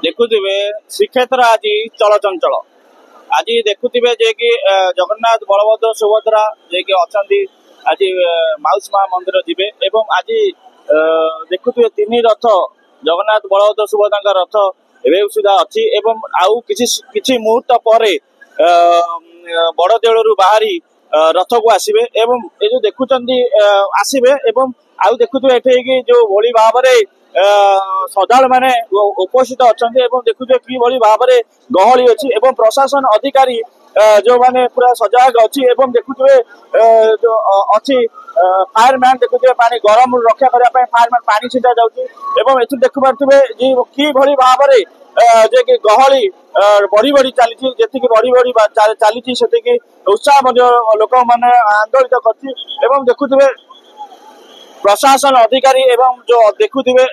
देखुवे श्रीक्षेत्र आज चलचंचल आज देखुवे जे कि जगन्नाथ बलभद्र सुभद्रा जे कि अच्छा आज माउसी माँ मंदिर जीवे एवं आज देखुवे तीन रथ जगन्नाथ बलभद्र सुभद्रा रथ एवं सुधा अच्छी एवं आउ किछि मुहूर्त पर बड़ देवलू बाहरी रथ को आसवे एवं ये जो देखुं आसवे एवं आउ देखुवे ये जो भली भाव श्रद्धालु मैंने उपस्थित अच्छा देखुए कि भाव में गहली अच्छी एवं प्रशासन अधिकारी जो मैंने पूरा सजग अच्छी एवं देखुए जो अच्छी फायरमैन देखुए पानी गरम रक्षा करने फायरमैन पानी छिटा जाऊँगी एवं देखुवे कि भाव में जे कि गहली बढ़ी बढ़ी चली जी बढ़ी बढ़ी चली से उत्साह लोक मैंने आंदोलित कर देखुए प्रशासन अधिकारी एवं जो देखुवे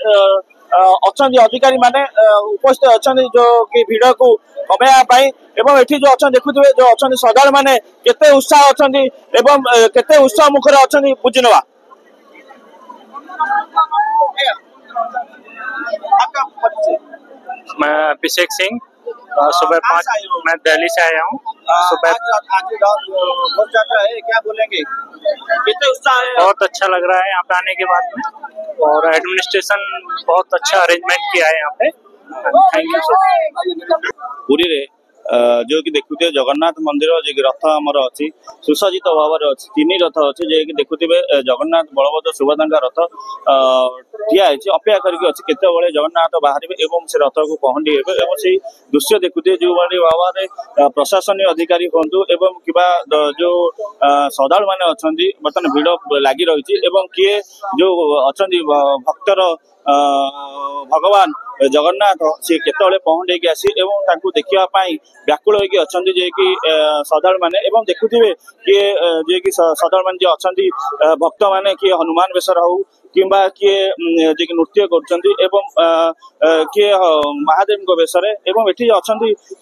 अच्छा अधिकारी माने उपस्थित अच्छा जो कि भिड़ को कमेवाई एवं एठी जो अच्छा देखुवे जो अच्छा श्रद्धालु माने केते उत्साह अच्छा एवं केते उत्साह मुखर अच्छा बुझी नवा। मैं अभिषेक सिंह सुबह 5 मैं दिल्ली से आया हूँ। सुबह बहुत यात्रा है, क्या बोलेंगे कितने उत्साह है? बहुत अच्छा लग रहा है यहाँ पे आने के बाद में और एडमिनिस्ट्रेशन बहुत अच्छा अरेंजमेंट किया है यहाँ पे। Thank you so much. Puri रे जो कि देखुए जगन्नाथ मंदिर जो कि रथ आमर अच्छी सुसज्जित भाव में अच्छी तीन रथ अच्छी जो कि देखुए जगन्नाथ बलभद्र सुभद्रा रथ ठिया अपेक्षा करके अच्छी केतबले जगन्नाथ बाहर एवं से रथ को पहंडी हे एवं से दृश्य देखुए जो भाव में प्रशासन अधिकारी हूँ एवं कि जो श्रद्धालु मैंने अच्छा बर्तमान भिड़ लगी रही किए जो अच्छा भक्तर भगवान जगन्नाथ सी केतबले पहुंचे आसी एवं तांको देखापी व्याकुल होगी अच्छा जे कि श्रद्धालु मैंने एवं देखुए किए जे कि श्रद्धालु मैंने अच्छा भक्त मैंने किए हनुमान बेसर हो किंबा किए जे कि नृत्य कर किए महादेव बेसरे एवं ये अच्छा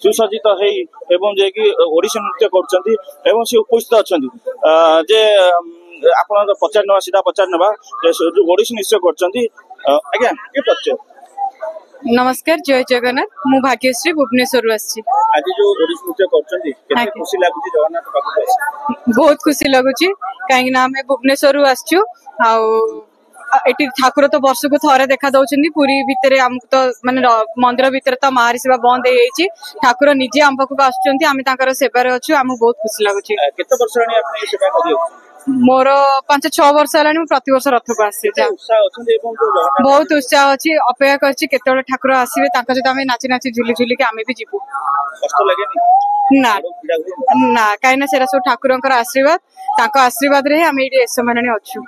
सुसज्जित हो जे कि ओडिसी नृत्य कर उपस्थित अच्छा जे आप पचार ना सीधा पचार ना जो ओडिसी नृत्य कर परिचय। नमस्कार जय जगन्नाथ मु भाग्यश्री भुवनेश्वर आज जो ओडिसी नृत्य कर खुशी लगुच जगन्नाथ पाखु बहुत खुशी लगुच कहीं आम भुवनेश्वर आसचु एटी ठाकुर तो वर्ष को थरे देखा दौरान पुरी भितर आमको तो माने मंदिर भितर तो मारी सेवा बंद हो ठाकुर निजे आम पाखक आम सेवार अच्छु आम बहुत खुशी लगुच। केते वर्ष रानी आपने सेवा करियो? मोर 5-6 वर्ष है प्रति वर्ष रथ को आसी बहुत उत्साह अच्छी अपेक्षा कर ठाकुर आसवे सहित आम नाची नाची झुली झुली आम भी जीवु ना ना कहीं से सब ठाकुर आशीर्वाद रे आम ये समय अच्छु।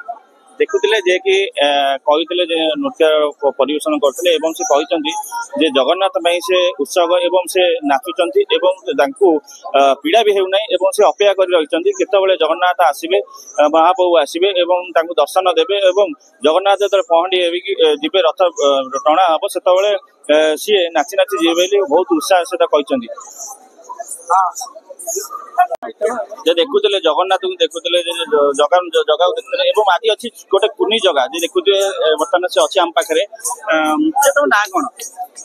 देखुले जे कि कही नृत्य परिवेशन करते से कहते जगन्नाथ से उत्सव एवं से नाचुंट पीड़ा भी होना से अपेक्षा कर रही केतबले जगन्नाथ आसवे महाप्रभु आसवे एवं दर्शन देवे एवं जगन्नाथ जो पहंडी जीवे रथ टणा हम से सी नाची नाची जीवे बहुत उत्साह सहित कहते देखुले जगन्नाथ को देखुले जगह देखुले एवं आज अच्छी गोटे कुनी जगह जे देखुए बर्तमान से अच्छी आम पाखे ना कौन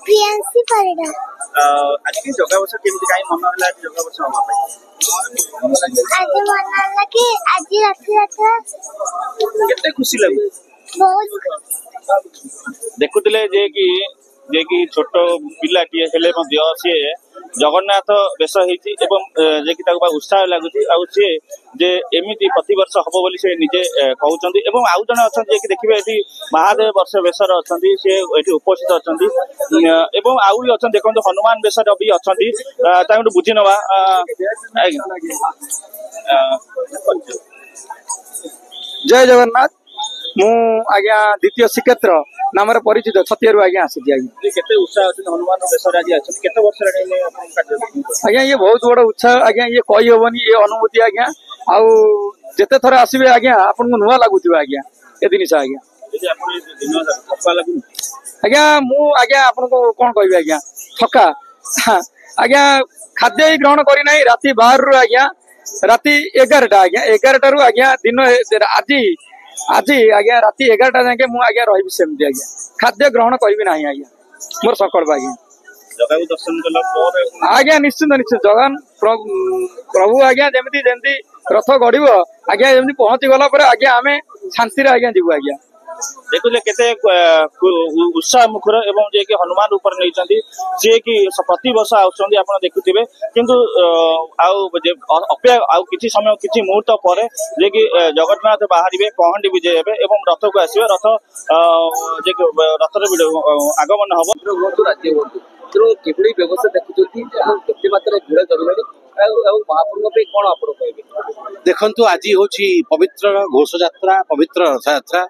प्रियांशी परिडा आज की जगह बस केमती काई मन होला जगह बस हम आज मन होला कि आज रथ यात्रा केते खुशी लागु बहुत देखुले जे कि छोट पिलाटी हेले सी जगन्नाथ बेस हो उत्साह लगुच जे एमती प्रतिवर्ष हम बोली से निजे कहते एवं आउ जन अच्छा कि देखिए ये महादेव वर्ष बेसर अच्छा सी उपस्थित अच्छा एवं आउ अच्छा देखो हनुमान बेसर भी अच्छा बुझी नवा। जय जगन्नाथ मु आज्ञा द्वितीय श्रीक्षेत्र नाम परिचित छतियारू आज्ञा आसी उत्साह हनुमान बेसर आज केते वर्ष आज्ञा ये बहुत बड़ उत्साह आज्ञा ये कही हेनी ये अनुभूति आज्ञा आउ जेते थर आसबे आज्ञा आपन को नुआ लागुथिबा आज्ञा ए दिन से आज्ञा आज्ञा मु आज्ञा आपन को कोन कहबे आज्ञा थका आज्ञा खाद्य ही ग्रहण करी नाही राति 12 आज्ञा राति 11टा आज्ञा 11टा रु आज्ञा दिन आज आज्ञा राति 11टा जाके मु आज्ञा रही सेमती आज्ञा खाद्य ग्रहण करी ना आज्ञा मोर सकल आज्ञा जगह को दर्शन कला पर आज्ञा निश्चिंत निश्चित जगन प्रभु आज्ञा जमी जमी रथ गड़ब आज्ञा जमी पहुंची गला आज्ञा आम शांति आज्ञा जीव आज्ञा देखुले केते उत्साह मुखर एवं जे कि हनुमान ऊपर नहीं सी कि प्रति वर्ष आउछंदी आपण देखुथिबे किंतु अपेक्षा किछि समय किछि मुहूर्त पर जे कि जगन्नाथ बाहरिबे पहंडी विजय हेबे एवं रथ को आसीबे रथ जे रथर आगमन हबो राज्य किभଳି ବ୍ୟବସ୍ଥା ଦେଖୁଛନ୍ତି ଏବଂ କେତେ ମାତ୍ରାରେ ଭିଡ଼ ଜମିଲାଣି ଆଉ ମହାପ୍ରଭୁଙ୍କ ପାଇଁ କ'ଣ ଆପଣ କହିବେ? ଦେଖନ୍ତୁ ଆଜି ହେଉଛି ପବିତ୍ର ଘୋଷଯାତ୍ରା ପବିତ୍ର ରଥଯାତ୍ରା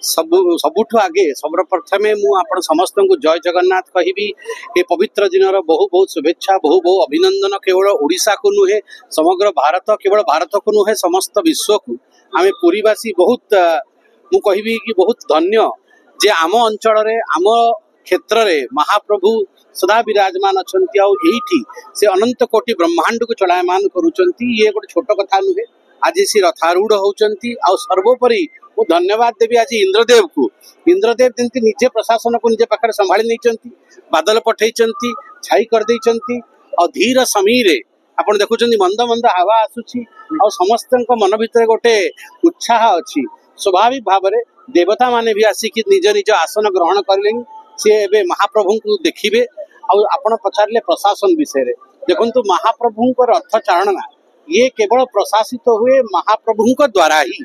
ସବୁଠୁ ଆଗେ ସର୍ବପ୍ରଥମେ ମୁଁ ଆପଣ ସମସ୍ତଙ୍କୁ ଜୟ ଜଗନ୍ନାଥ କହିବି ଏ ପବିତ୍ର ଦିନର ବହୁ ବହୁତ ଶୁଭେଚ୍ଛା ବହୁ ଅଭିନନ୍ଦନ କେବଳ ଓଡ଼ିଶାକୁ ନୁହେଁ ସମଗ୍ର ଭାରତ କେବଳ ଭାରତକୁ ନୁହେଁ ସମସ୍ତ ବିଶ୍ୱକୁ ଆମେ ପୁରୀବାସୀ ବହୁତ ମୁଁ କହିବି କି ବହୁତ ଧନ୍ୟ ଯେ ଆମ ଅଞ୍ଚଳରେ ଆମ କ୍ଷେତ୍ରରେ ମହାପ୍ରଭୁ ସଦା ବିରାଜମାନ ଅଛନ୍ତି ଆଉ ଏଇଠି ସେ ଅନନ୍ତ କୋଟି ବ୍ରହ୍ମାଣ୍ଡକୁ ଚଳାୟମାନ କରୁଛନ୍ତି ଇଏ ଗୋଟେ ଛୋଟ କଥା ନୁହେଁ ଆଜି ସେ ରଥାରୂଢ଼ ହଉଛନ୍ତି ଆଉ ସର୍ବୋପରି ମୁଁ ଧନ୍ୟବାଦ ଦେବି ଆଜି ଇନ୍ଦ୍ରଦେବକୁ ଇନ୍ଦ୍ରଦେବ ଯେମିତି ନିଜେ ପ୍ରଶାସନକୁ ନିଜ ପାଖରେ ସମ୍ଭାଳି ନେଇଛନ୍ତି ବାଦଲ ପଠେଇଛନ୍ତି ଛାଇ କରିଦେଇଛନ୍ତି ଆଉ ଧୀର ସମୀରେ ଆପଣ ଦେଖୁଛନ୍ତି ମନ୍ଦ ମନ୍ଦ ହାୱା ଆସୁଛି ଆଉ ସମସ୍ତଙ୍କ ମନ ଭିତରେ ଗୋଟେ ଉତ୍ସାହ ଅଛି ସ୍ୱାଭାବିକ ଭାବରେ ଦେବତା ମାନେ ବି ଆସିକି ନିଜ ନିଜ ଆସନ ଗ୍ରହଣ କଲେଣି ସେ ଏବେ ମହାପ୍ରଭୁଙ୍କୁ ଦେଖିବେ ଆଉ ଆପଣ ପଚାରିଲେ ପ୍ରଶାସନ ବିଷୟରେ ଦେଖନ୍ତୁ ମହାପ୍ରଭୁଙ୍କର ରଥ ଚାଳନା ଇଏ କେବଳ ପ୍ରଶାସିତ ହୁଏ ମହାପ୍ରଭୁଙ୍କ ଦ୍ୱାରା ହିଁ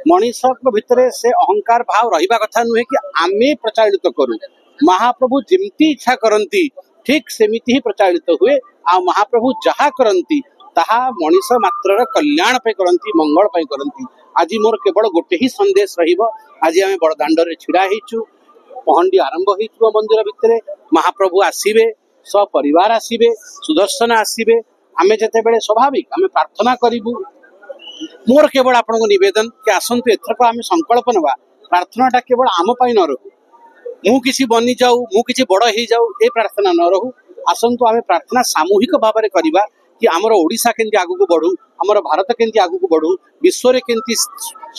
ମଣିଷଙ୍କ ଭିତରେ ସେ ଅହଙ୍କାର ଭାବ ରହିବା କଥା ନୁହେଁ କି ଆମେ ପ୍ରଚାଳିତ କରୁ ମହାପ୍ରଭୁ ଯେମିତି ଇଚ୍ଛା କରନ୍ତି ଠିକ ସେମିତି ହିଁ ପ୍ରଚାଳିତ ହୁଏ ଆଉ ମହାପ୍ରଭୁ ଯାହା କରନ୍ତି ତାହା ମଣିଷ ମାତ୍ରର କଲ୍ୟାଣ ପାଇଁ କରନ୍ତି ମଙ୍ଗଳ ପାଇଁ କରନ୍ତି ଆଜି ମୋର କେବଳ ଗୋଟେ ହିଁ ସନ୍ଦେଶ ରହିବ ଆଜି ଆମେ ବଡ଼ଦାଣ୍ଡରେ ଛିଡ଼ା ହେଇଛୁ ପହଣ୍ଡି ଆରମ୍ଭ ହେଇଥିବ ମନ୍ଦିର ଭିତରେ ମହାପ୍ରଭୁ ଆସିବେ ସପରିବାର ଆସିବେ ସୁଦର୍ଶନ ଆସିବେ ଆମେ ଯେତେବେଳେ ସ୍ୱାଭାବିକ ଆମେ ପ୍ରାର୍ଥନା କରିବୁ ମୋର କେବଳ ଆପଣଙ୍କୁ ନିବେଦନ କି ଆସନ୍ତୁ ଏଥରକ ଆମେ ସଂକଳ୍ପ ନେବା ପ୍ରାର୍ଥନାଟା କେବଳ ଆମ ପାଇଁ ନ ରହୁ ମୁଁ କିଛି ବନିଯାଉ ମୁଁ କିଛି ବଡ଼ ହେଇଯାଉ ଏ ପ୍ରାର୍ଥନା ନ ରହୁ ଆସନ୍ତୁ ଆମେ ପ୍ରାର୍ଥନା ସାମୂହିକ ଭାବରେ କରିବା କି ଆମର ଓଡ଼ିଶା କେମିତି ଆଗକୁ ବଢ଼ୁ ଆମର ଭାରତ କେମିତି ଆଗକୁ ବଢ଼ୁ ବିଶ୍ୱରେ କେମିତି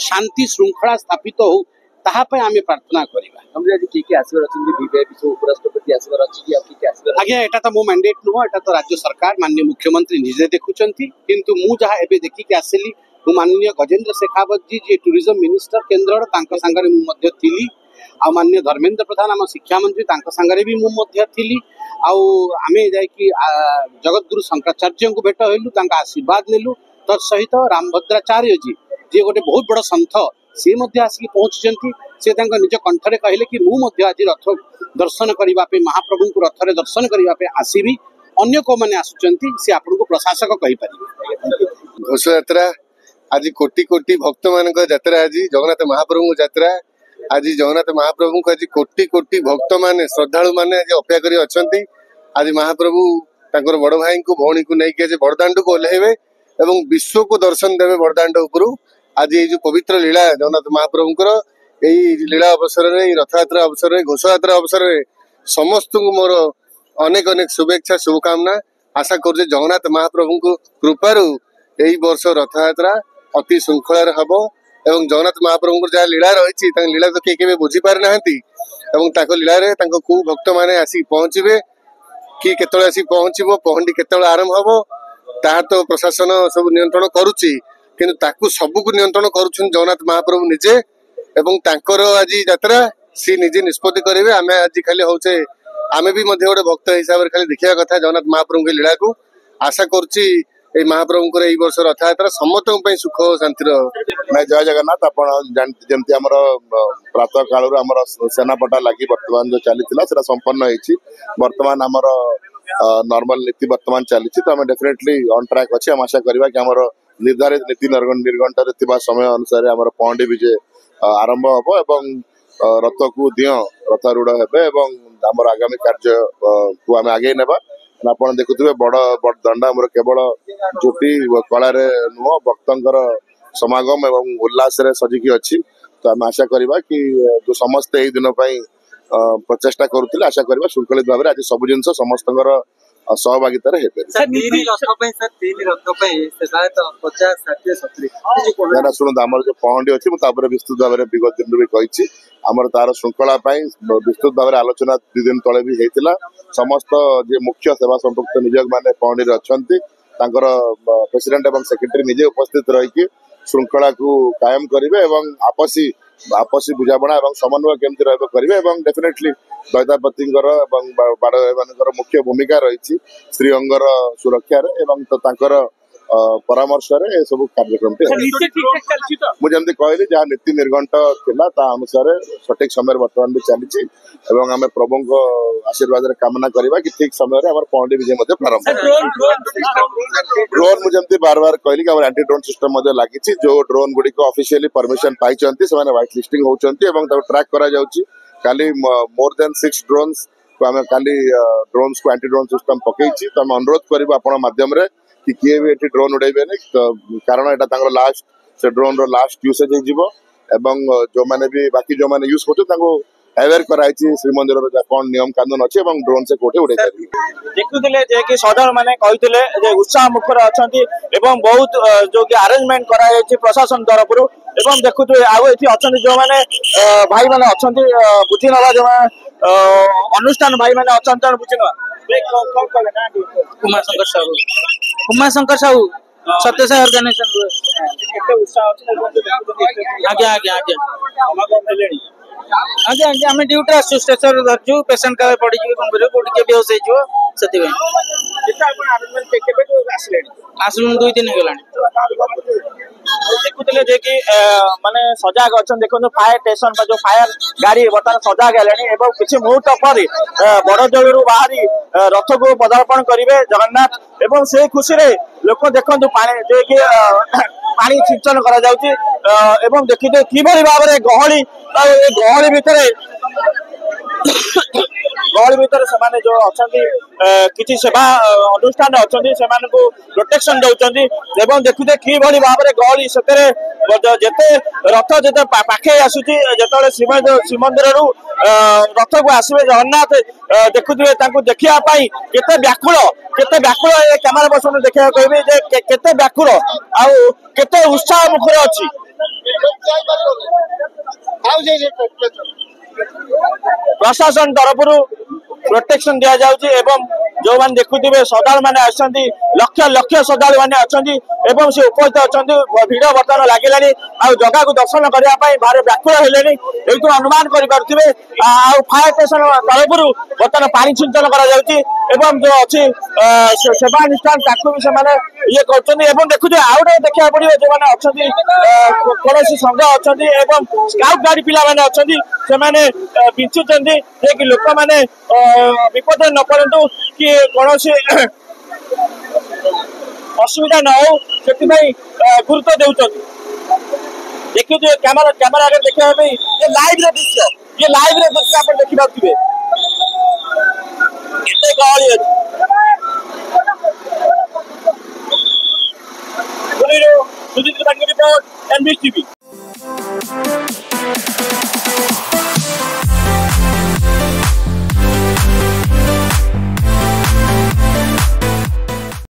ଶାନ୍ତି ଶୃଙ୍ଖଳା ସ୍ଥାପିତ ହଉ ତାହା ପାଇଁ ଆମେ ପ୍ରାର୍ଥନା କରିବା ଆମେ ଆଜି କିଏ ଆସିବାର ଅଛନ୍ତି ଭିଭିଆଇପି ସବୁ ଉପରାଷ୍ଟ୍ରପତି ଆସିବାର ଅଛି କି ଆଉ କିଏ ଆସିବାର ଆଜ୍ଞା ଏଟା ତ ମୋ ମ୍ୟାଣ୍ଡେଟ୍ ନୁହଁ ଏଟା ତ ରାଜ୍ୟ ସରକାର ମାନନୀୟ ମୁଖ୍ୟମନ୍ତ୍ରୀ ନିଜେ ଦେଖୁଛନ୍ତି କିନ୍ତୁ ମୁଁ ଯାହା ଏବେ ଦେଖିକି ଆସିଲି ମୁଁ ମାନନୀୟ ଗଜେନ୍ଦ୍ର ଶେଖାବତ ଜୀ ଯିଏ ଟୁରିଜମ ମିନିଷ୍ଟର କେନ୍ଦ୍ରର ତାଙ୍କ ସାଙ୍ଗରେ ମୁଁ ମଧ୍ୟ ଥିଲି ଆଉ ମାନନୀୟ ଧର୍ମେନ୍ଦ୍ର ପ୍ରଧାନ ଆମ ଶିକ୍ଷାମନ୍ତ୍ରୀ ତାଙ୍କ ସାଙ୍ଗରେ ବି ମୁଁ ମଧ୍ୟ ଥିଲି ଆଉ ଆମେ ଯାଇକି ଜଗତଗୁରୁ ଶଙ୍କରାଚାର୍ଯ୍ୟଙ୍କୁ ଭେଟ ହେଲୁ ତାଙ୍କ ଆଶୀର୍ବାଦ ନେଲୁ ତତ୍ ସହିତ ରାମଭଦ୍ରାଚାର୍ଯ୍ୟ ଜୀ ଯିଏ ଗୋଟେ ବହୁତ ବଡ଼ ସନ୍ଥ ସେ ମଧ୍ୟ ଆସିକି ପହଞ୍ଚିଛନ୍ତି ସେ ତାଙ୍କ ନିଜ କଣ୍ଠରେ କହିଲେ କି ମୁଁ ମଧ୍ୟ ଆଜି ରଥ ଦର୍ଶନ କରିବା ପାଇଁ ମହାପ୍ରଭୁଙ୍କୁ ରଥରେ ଦର୍ଶନ କରିବା ପାଇଁ ଆସିବି ଅନ୍ୟ କୋଉମାନେ ଆସୁଛନ୍ତି ସେ ଆପଣଙ୍କୁ ପ୍ରଶାସକ କହିପାରିବେ ଘୋଷଯାତ୍ରା ଆଜି କୋଟି କୋଟି ଭକ୍ତ ମାନଙ୍କ ଯାତ୍ରା ଆଜି ଜଗନ୍ନାଥ ମହାପ୍ରଭୁଙ୍କ ଯାତ୍ରା ଆଜି ଜଗନ୍ନାଥ ମହାପ୍ରଭୁଙ୍କୁ ଆଜି କୋଟି କୋଟି ଭକ୍ତ ମାନେ ଶ୍ରଦ୍ଧାଳୁ ମାନେ ଆଜି ଅପେକ୍ଷା କରି ଅଛନ୍ତି ଆଜି ମହାପ୍ରଭୁ ତାଙ୍କର ବଡ ଭାଇଙ୍କୁ ଭଉଣୀକୁ ନେଇକି ଆଜି ବଡଦାଣ୍ଡକୁ ଓହ୍ଲାଇବେ ଏବଂ ବିଶ୍ୱକୁ ଦର୍ଶନ ଦେବେ ବଡଦାଣ୍ଡ ଉପରୁ ଆଜି ଏଇ ଯୋଉ ପବିତ୍ର ଲୀଳା ଜଗନ୍ନାଥ ମହାପ୍ରଭୁଙ୍କର ଏଇ ଲୀଳା ଅବସରରେ ଏଇ ରଥଯାତ୍ରା ଅବସରରେ ଘୋଷଯାତ୍ରା ଅବସରରେ ସମସ୍ତଙ୍କୁ ମୋର ଅନେକ ଅନେକ ଶୁଭେଚ୍ଛା ଶୁଭକାମନା ଆଶା କରୁଛି ଜଗନ୍ନାଥ ମହାପ୍ରଭୁଙ୍କ କୃପାରୁ ଏଇ ବର୍ଷ ରଥଯାତ୍ରା ଅତି ଶୃଙ୍ଖଳାରେ ହବ ଏବଂ ଜଗନ୍ନାଥ ମହାପ୍ରଭୁଙ୍କର ଯାହା ଲୀଳା ରହିଛି ତାଙ୍କ ଲୀଳା ତ କେହି କେବେ ବୁଝିପାରି ନାହାନ୍ତି ଏବଂ ତାଙ୍କ ଲୀଳାରେ ତାଙ୍କ କୋଉ ଭକ୍ତ ମାନେ ଆସିକି ପହଞ୍ଚିବେ କି କେତେବେଳେ ଆସିକି ପହଞ୍ଚିବ ପହଣ୍ଡି କେତେବେଳେ ଆରମ୍ଭ ହବ ତାହା ତ ପ୍ରଶାସନ ସବୁ ନିୟନ୍ତ୍ରଣ କରୁଛି କିନ୍ତୁ ତାକୁ ସବୁକୁ ନିୟନ୍ତ୍ରଣ କରୁଛନ୍ତି ଜଗନ୍ନାଥ ମହାପ୍ରଭୁ ନିଜେ ଏବଂ ତାଙ୍କର ଆଜି ଯାତ୍ରା ସିଏ ନିଜେ ନିଷ୍ପତ୍ତି କରିବେ ଆମେ ଆଜି ଖାଲି ହଉଛେ ଆମେ ବି ମଧ୍ୟ ଗୋଟେ ଭକ୍ତ ହିସାବରେ ଖାଲି ଦେଖିବା କଥା ଜଗନ୍ନାଥ ମହାପ୍ରଭୁଙ୍କ ଲୀଳାକୁ ଆଶା କରୁଛି ଏଇ ମହାପ୍ରଭୁଙ୍କର ଏଇ ବର୍ଷ ରଥଯାତ୍ରା ସମସ୍ତଙ୍କ ପାଇଁ ସୁଖ ଶାନ୍ତିର ଜୟ ଜଗନ୍ନାଥ ଆପଣ ଯେମିତି ଆମର ପ୍ରାତଃ କାଳରୁ ଆମର ସେନାପଟା ଲାଗି ବର୍ତ୍ତମାନ ଯୋଉ ଚାଲିଥିଲା ସେଟା ସମ୍ପନ୍ନ ହେଇଛି ବର୍ତ୍ତମାନ ଆମର ନର୍ମାଲ ନୀତି ବର୍ତ୍ତମାନ ଚାଲିଛି ତ ଆମେ ଡେଫିନେଟଲି ଅନ୍ ଟ୍ରାକ୍ ଅଛି ଆମେ ଆଶା କରିବା କି ଆମର ନିର୍ଦ୍ଧାରିତ ନୀତି ନିର୍ଘଣ୍ଟରେ ଥିବା ସମୟ ଅନୁସାରେ ଆମର ପହଣ୍ଡି ବିଜେ ଆରମ୍ଭ ହବ ଏବଂ ରଥକୁ ଦିଅଁ ରଥାରୂଢ ହେବେ ଏବଂ ଆମର ଆଗାମୀ କାର୍ଯ୍ୟକୁ ଆମେ ଆଗେଇ ନେବା ଆପଣ ଦେଖୁଥିବେ ବଡ ଦଣ୍ଡ ଆମର କେବଳ ଝୋଟି କଳାରେ ନୁହଁ ଭକ୍ତଙ୍କର ସମାଗମ ଏବଂ ଉଲ୍ଲାସରେ ସଜିକି ଅଛି ତ ଆମେ ଆଶା କରିବା କି ଯୋଉ ସମସ୍ତେ ଏଇ ଦିନ ପାଇଁ ପ୍ରଚେଷ୍ଟା କରୁଥିଲେ ଆଶା କରିବା ଶୃଙ୍ଖଳିତ ଭାବରେ ଆଜି ସବୁ ଜିନିଷ ସମସ୍ତଙ୍କର सहभागिता हेबे शुणु आमर जो पहंडी अच्छी मुझे विस्तृत भाव में विगत दिन भी कही आमर तार श्रृंखला विस्तृत भाव आलोचना 2 दिन तले भी होता समस्त जे मुख्य सेवा संपुक्त निजोग मैंने पहंडी अच्छा प्रेसिडेंट एवं सेक्रेटरी निजे उपस्थित रही श्रृंखला को कायम करेंगे आपसी बुझाणा और समन्वय केमती करेंगे डेफिनेटली दैतापति मुख्य भूमिका रही श्रीअंगर सुरक्षा तो परामर्श सब कार्यक्रम मुझे कहली जहाँ नीति निर्घंट था अनुसार सठिक समय बर्तमान भी चली आम प्रभु को आशीर्वाद कामना करवा कि ठीक समय पहंडी विजय प्रारंभ ड्रोन मुझे बार बार कहली कि एंटी ड्रोन सिस्टम लगी जो ड्रोन गुड़िक ऑफिशियली परमिशन पाई व्हाइट लिस्टिंग होती ट्रैक करा काली मोर देन 6 ड्रोन्स को आम काली ड्रोन्स को एंटी ड्रोन सिस्टम पकई तो आम अनुरोध करूँ आपण माध्यम कि किए भी ये ड्रोन उड़ेबे तो कारण यहाँ लास्ट से ड्रोन रो लास्ट यूसेज एवं जो मैंने भी बाकी जो मैंने यूज करते अवेयर कराई श्रीमंदिर कौन नियम कानून अच्छे ड्रोन से कोठे उड़े देखुले जे कि सदर माने कहितले जे उत्साह मुखर अछंती एवं बहुत जो कि अरेंजमेंट कराई प्रशासन तरफ एवं देखुते आउ एथि अछंती जो माने भाई माने अछंती बुझी नला जो अनुष्ठान भाई माने अछंती बुझी नला उमाशंकर साहू सत्यसाई ऑर्गेनाइजेशन केते उत्साह अछि आज्ञा आज्ञा आज्ञा आगे आगे आम ड्यूटी आसु स्टेशन धरचु पेसेंट का पड़ी कौन कर कोटी बेहोश आसलुन 2 दिन हो देखुले जे कि माने सजाग अछन देखो फायर स्टेशन पर जो फायर गाड़ी बर्तमान सजाग हेलेनी एवं किछि मुहूर्त पर बड़ जलरू बाहरी रथ को पदार्पण करिवे जगन्नाथ एवं से खुशी रे लोक देखंतु पानी जे कि पानी सिंचन करा जाउची एवं देखिते किबरी भाबरे गहली भितर से जो अच्छा किसी सेवा अनुष्ठान अच्छा से प्रोटेक्शन दौरान एवं देखुते कि भाव में गहली जिते रथ जिते पाखे आसूची जो श्रीमंदिर रथ को आसवे जगन्नाथ देखुए देखापी केते व्याकुल कैमेरा पर्सन देखा कहबी केते व्याकुल आउ केते उत्साह मुखर अच्छी प्रशासन तरफ प्रोटेक्शन दि जाउची एवं जो मैंने देखुवे श्रद्धालु मैंने आसछंती लक्ष लक्ष श्रद्धालु मैंने अच्छी एवं से उपस्थित अच्छा भिड़ बर्तमान लगिलानी आ जगह को दर्शन करने बाहर व्याकुल हेलेनी ये अनुमान करें फायर स्टेशन तरफ बर्तमान पानी सिंचन एवं जो अच्छी सेवानुष्ठान भी से ये कर देखुए आउ देखा पड़े जो मैंने अच्छा कौन संघ अच्छा स्काउट गाड़ी पिला मैंने बिंचुंट कि लोक मैंने विपद न पड़ू कि कौन असुविधा न हो गुरुत्व देउछन देखिए कैमरा आगे देखा ये लाइव दृश्य आप देखी पारे गहली अच्छी सुजीत रिपोर्ट एनबीसी टीवी।